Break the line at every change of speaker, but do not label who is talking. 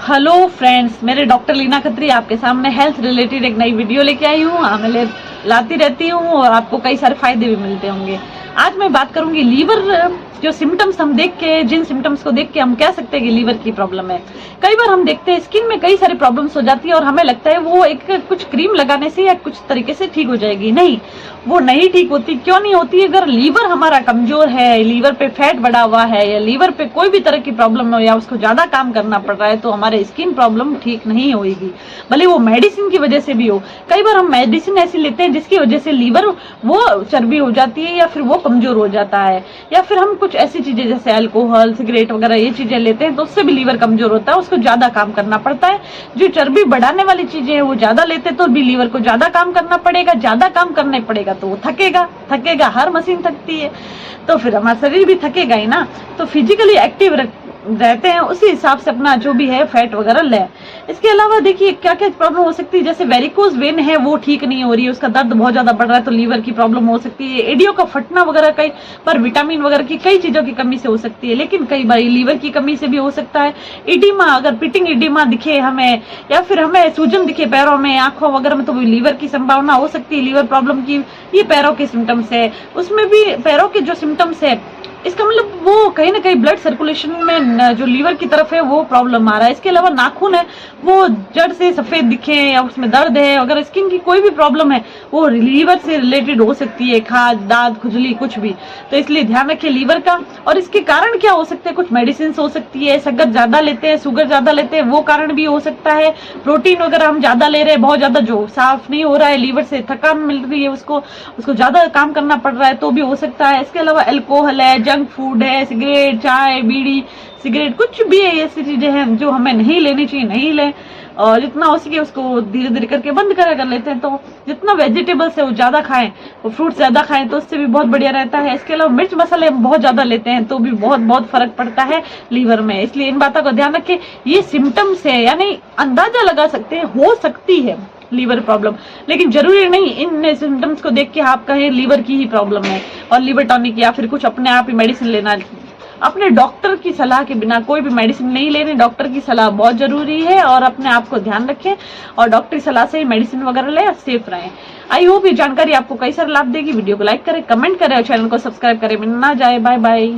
Hello friends, मेरे doctor Leena Khatri आपके सामने हेल्थ रिलेटेड एक नई वीडियो लेके आई हूँ। मैं लाती रहती हूँ और आपको कई सारे फायदे भी मिलते होंगे। आज मैं बात करूंगी लीवर जो सिम्टम्स हम देख के, जिन सिम्टम्स को देख के हम कह सकते हैं कि लीवर की प्रॉब्लम है। कई बार हम देखते हैं स्किन में कई सारी प्रॉब्लम्स हो जाती है और हमें लगता है वो एक कुछ क्रीम लगाने से या कुछ तरीके से ठीक हो जाएगी। नहीं, वो नहीं ठीक होती। क्यों नहीं होती? अगर लीवर हमारा कमजोर है, लीवर पे फैट बढ़ा हुआ है या लीवर पे कोई भी तरह की प्रॉब्लम हो या उसको ज्यादा काम करना पड़ रहा है तो हमारे स्किन प्रॉब्लम ठीक नहीं होगी, भले वो मेडिसिन की वजह से भी हो। कई बार हम मेडिसिन ऐसी लेते हैं जिसकी वजह से लीवर वो चर्बी हो जाती है या फिर वो कमजोर हो जाता है, या फिर हम कुछ ऐसी चीजें जैसे अल्कोहल, सिगरेट वगैरह ये चीजें लेते हैं तो उससे भी लीवर कमजोर होता है, उसको ज्यादा काम करना पड़ता है। जो चर्बी बढ़ाने वाली चीजें हैं वो ज्यादा लेते तो भी लीवर को ज्यादा काम करना पड़ेगा, ज्यादा काम करना पड़ेगा तो वो थकेगा, हर मशीन थकती है तो फिर हमारा शरीर भी थकेगा ही ना। तो फिजिकली एक्टिव रहते हैं, उसी हिसाब से अपना जो भी है फैट वगैरह लें। इसके अलावा देखिए क्या क्या प्रॉब्लम हो सकती है, जैसे वेरिकोज वेन है वो ठीक नहीं हो रही है, उसका दर्द बहुत ज्यादा बढ़ रहा है तो लीवर की प्रॉब्लम हो सकती है। एडियो का फटना वगैरह कई पर विटामिन वगैरह की कई चीजों की कमी से हो सकती है, लेकिन कई बार लीवर की कमी से भी हो सकता है। इडीमा, अगर पिटिंग इडीमा दिखे हमें या फिर हमें सूजन दिखे पैरों में, आंखों वगैरह में, तो भी लीवर की संभावना हो सकती है, लीवर प्रॉब्लम की। ये पैरों के सिम्टम्स है, उसमें भी पैरों के जो सिम्टम्स है इसका मतलब वो कहीं ना कहीं ब्लड सर्कुलेशन में जो लीवर की तरफ है वो प्रॉब्लम आ रहा है। इसके अलावा नाखून है वो जड़ से सफेद दिखे या उसमें दर्द है, अगर स्किन की कोई भी प्रॉब्लम है वो लीवर से रिलेटेड हो सकती है, खाज, दाद, खुजली, कुछ भी। तो इसलिए ध्यान रखिए लीवर का। और इसके कारण क्या हो सकते हैं, कुछ मेडिसिन हो सकती है, शक्कर ज्यादा लेते हैं, शुगर ज्यादा लेते हैं, वो कारण भी हो सकता है। प्रोटीन वगैरह हम ज्यादा ले रहे हैं, बहुत ज्यादा, जो साफ नहीं हो रहा है, लीवर से थकान मिल रही है, उसको ज्यादा काम करना पड़ रहा है तो भी हो सकता है। इसके अलावा अल्कोहल है, जंक फूड है, सिगरेट, चाय, बीड़ी, सिगरेट, कुछ भी है, ऐसी चीजें हैं जो हमें नहीं लेनी चाहिए, नहीं लें। और जितना हो सके उसको धीरे धीरे करके बंद करा कर लेते हैं। तो जितना वेजिटेबल्स है वो ज्यादा खाएं, वो फ्रूट ज्यादा खाएं तो उससे भी बहुत बढ़िया रहता है। इसके अलावा मिर्च मसाले हम बहुत ज्यादा लेते हैं तो भी बहुत फर्क पड़ता है लीवर में, इसलिए इन बातों का ध्यान रखें। ये सिम्टम्स है, यानी अंदाजा लगा सकते हैं, हो सकती है लीवर प्रॉब्लम, लेकिन जरूरी नहीं इन सिम्टम्स को देख के आप कहें लीवर की ही प्रॉब्लम है और लीवर टॉनिक या फिर कुछ अपने आप ही मेडिसिन लेना। अपने डॉक्टर की सलाह के बिना कोई भी मेडिसिन नहीं लेनी, डॉक्टर की सलाह बहुत जरूरी है। और अपने आप को ध्यान रखें और डॉक्टर की सलाह से ही मेडिसिन वगैरह लें, सेफ रहें। आई होप ये जानकारी आपको कई सारे लाभ देगी। वीडियो को लाइक करें, कमेंट करें और चैनल को सब्सक्राइब करें, मिलना जाए। Bye bye.